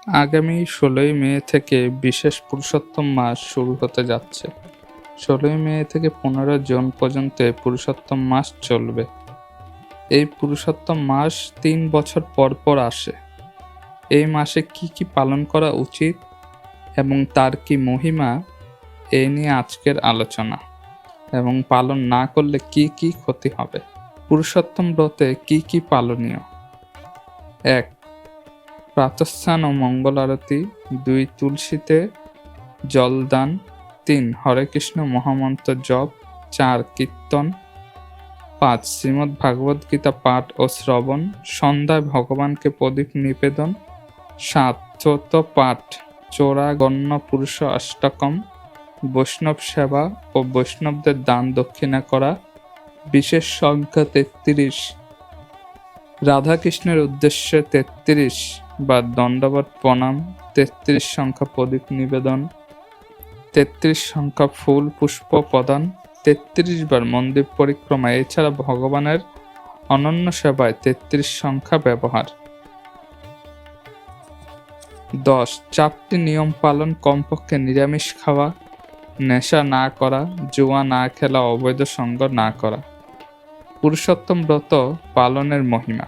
আগামী ১৬ই মে থেকে বিশেষ পুরুষোত্তম মাস শুরু হতে যাচ্ছে। ১৬ই মে থেকে ১৫ জুন পর্যন্ত এই পুরুষোত্তম মাস চলবে। এই পুরুষোত্তম মাস ৩ বছর পর পর আসে। এই মাসে কি কি পালন করা উচিত এবং তার কি মহিমা, এই নিয়ে আজকের আলোচনা। এবং পালন না করলে কি কি ক্ষতি হবে। পুরুষোত্তম ব্রতে কি কি পালনীয়। ১. প্রাতঃস্নান ও মঙ্গল আরতি। ২. তুলসীতে জলদান। ৩. হরে কৃষ্ণ মহামন্ত্র জপ। ৪. কীর্তন। ৫. শ্রীমদ্ ভাগবত গীতা পাঠ ও শ্রবণ। সন্ধ্যায় ভগবানকে প্রদীপ নিবেদন। ৭. চৌত পাঠ চৌরাগণ্য পুরুষ অষ্টকম। বৈষ্ণব সেবা ও বৈষ্ণবদের দান দক্ষিণা করা। বিশেষ সংখ্যা ৩৩। রাধাকৃষ্ণের উদ্দেশ্যে ৩৩ বা দণ্ডবত প্রণাম। ৩৩ সংখ্যা প্রদীপ নিবেদন। ৩৩ সংখ্যা ফুল পুষ্প প্রদান। ৩৩ বার মন্দির পরিক্রমা। এছাড়া ভগবানের অনন্য সেবায় ৩৩ সংখ্যা ব্যবহার। ১০. ৪টি নিয়ম পালন। কমপক্ষে নিরামিষ খাওয়া, নেশা না করা, জুয়া না খেলা, অবৈধ সঙ্গ না করা। পুরুষোত্তম ব্রত পালনের মহিমা।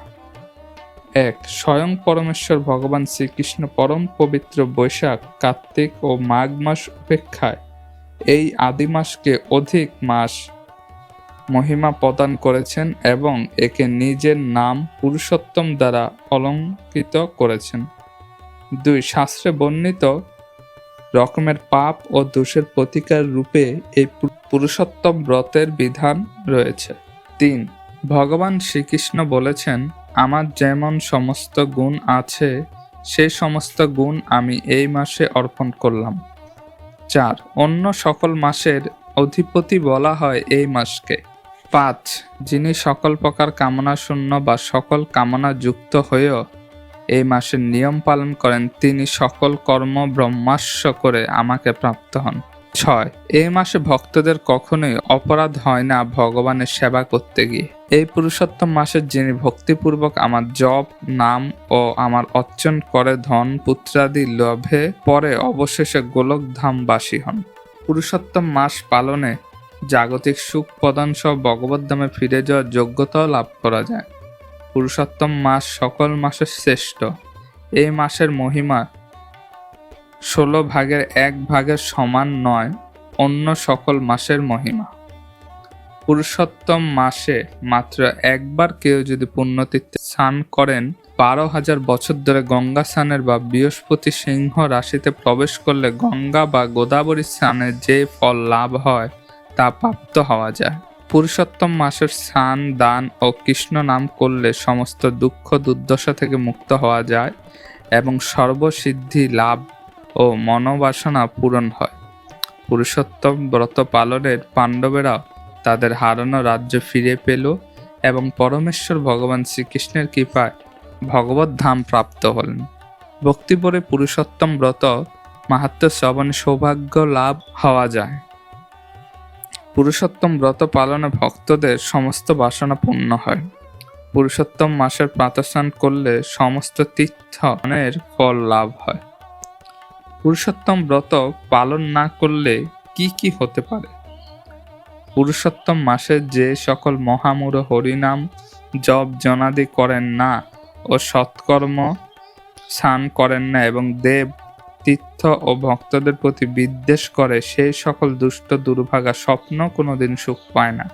১. স্বয়ং পরমেশ্বর ভগবান শ্রীকৃষ্ণ পরম পবিত্র বৈশাখ, কার্তিক ও মাঘ মাস উপেক্ষায় এই আদি মাসকে অধিক মাস মহিমা প্রদান করেছেন এবং একে নিজের নাম পুরুষোত্তম দ্বারা অলঙ্কৃত করেছেন। ২. শাস্ত্রে বর্ণিত রকমের পাপ ও দোষের প্রতিকার রূপে এই পুরুষোত্তম ব্রতের বিধান রয়েছে। ৩. ভগবান শ্রীকৃষ্ণ বলেছেন, আমার যেমন সমস্ত গুণ আছে সেই সমস্ত গুণ আমি এই মাসে অর্পণ করলাম। ৪. অন্য সকল মাসের অধিপতি বলা হয় এই মাসকে। ৫. যিনি সকল প্রকার কামনা শূন্য বা সকল কামনা যুক্ত হয়েও এই মাসের নিয়ম পালন করেন, তিনি সকল কর্ম ব্রহ্মাস্য করে আমাকে প্রাপ্ত হন। ৬. এই মাসে ভক্তদের কখনোই অপরাধ হয় না ভগবানের সেবা করতে গিয়ে। এই পুরুষোত্তম মাসে যিনি ভক্তিপূর্বক আমার জপ, নাম ও আমার অর্চন করে ধন পুত্রাদি লোভে পরে অবশেষে গোলকধামবাসী হন। পুরুষোত্তম মাস পালনে জাগতিক সুখ প্রদান সহ ভগবদ্ধামে ফিরে যাওয়ার যোগ্যতাও লাভ করা যায়। পুরুষোত্তম মাস সকল মাসের শ্রেষ্ঠ। এই মাসের মহিমা ১৬ ভাগের ১ ভাগের সমান নয় অন্য সকল মাসের মহিমা। পুরুষোত্তম মাসে মাত্র একবার কেউ যদি পুণ্যতীর্থে স্নান করেন, ১২,০০০ বছর ধরে গঙ্গা স্নানের বা বৃহস্পতি সিংহ রাশিতে প্রবেশ করলে গঙ্গা বা গোদাবরী স্নানের যে ফল লাভ হয় তা প্রাপ্ত হওয়া যায়। পুরুষোত্তম মাসের স্নান, দান ও কৃষ্ণ নাম করলে সমস্ত দুঃখ দুর্দশা থেকে মুক্ত হওয়া যায় এবং সর্বসিদ্ধি লাভ ও মনোবাসনা পূরণ হয়। পুরুষোত্তম ব্রত পালনের পাণ্ডবেরাও তাদের হারানো রাজ্য ফিরে পেল এবং পরমেশ্বর ভগবান শ্রীকৃষ্ণের কৃপায় ভগবত ধাম প্রাপ্ত হলেন। ভক্তিভরে পুরুষোত্তম ব্রত মাহাত্ম্য শ্রবণে সৌভাগ্য লাভ হওয়া যায়। পুরুষোত্তম ব্রত পালনে ভক্তদের সমস্ত বাসনা পূর্ণ হয়। পুরুষোত্তম মাসের প্রাতঃস্নান করলে সমস্ত তীর্থের ফল লাভ হয়। পুরুষোত্তম ব্রত পালন না করলে কি কি হতে পারে। পুরুষোত্তম মাসে যে সকল মহামূঢ় হরিনাম জপ জনাদি করেন না ও সৎকর্ম স্নান করেন না এবং দেব তীর্থ ও ভক্তদের প্রতি বিদ্বেষ করে, সেই সকল দুষ্ট দুর্ভাগা স্বপ্ন কোনোদিন সুখ পায় না।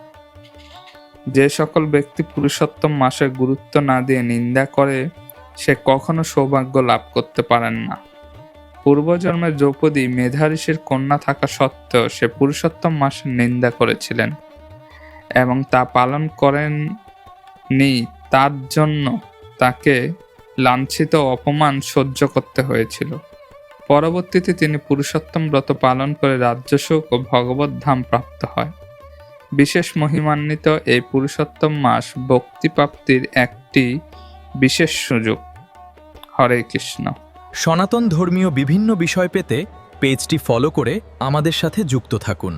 যে সকল ব্যক্তি পুরুষোত্তম মাসের গুরুত্ব না দিয়ে নিন্দা করে, সে কখনো সৌভাগ্য লাভ করতে পারেন না। পূর্বজন্মের দ্রৌপদী মেধা ঋষির কন্যা থাকা সত্ত্বেও সে পুরুষোত্তম মাসের নিন্দা করেছিলেন এবং তা পালন করেননি। তার জন্য তাকে লাঞ্ছিত অপমান সহ্য করতে হয়েছিল। পরবর্তীতে তিনি পুরুষোত্তম ব্রত পালন করে রাজ্যসুখ ও ভগবত ধাম প্রাপ্ত হয়। বিশেষ মহিমান্বিত এই পুরুষোত্তম মাস ভক্তিপ্রাপ্তির একটি বিশেষ সুযোগ। হরে কৃষ্ণ। সনাতন ধর্মীয় বিভিন্ন বিষয় পেতে পেজটি ফলো করে আমাদের সাথে যুক্ত থাকুন।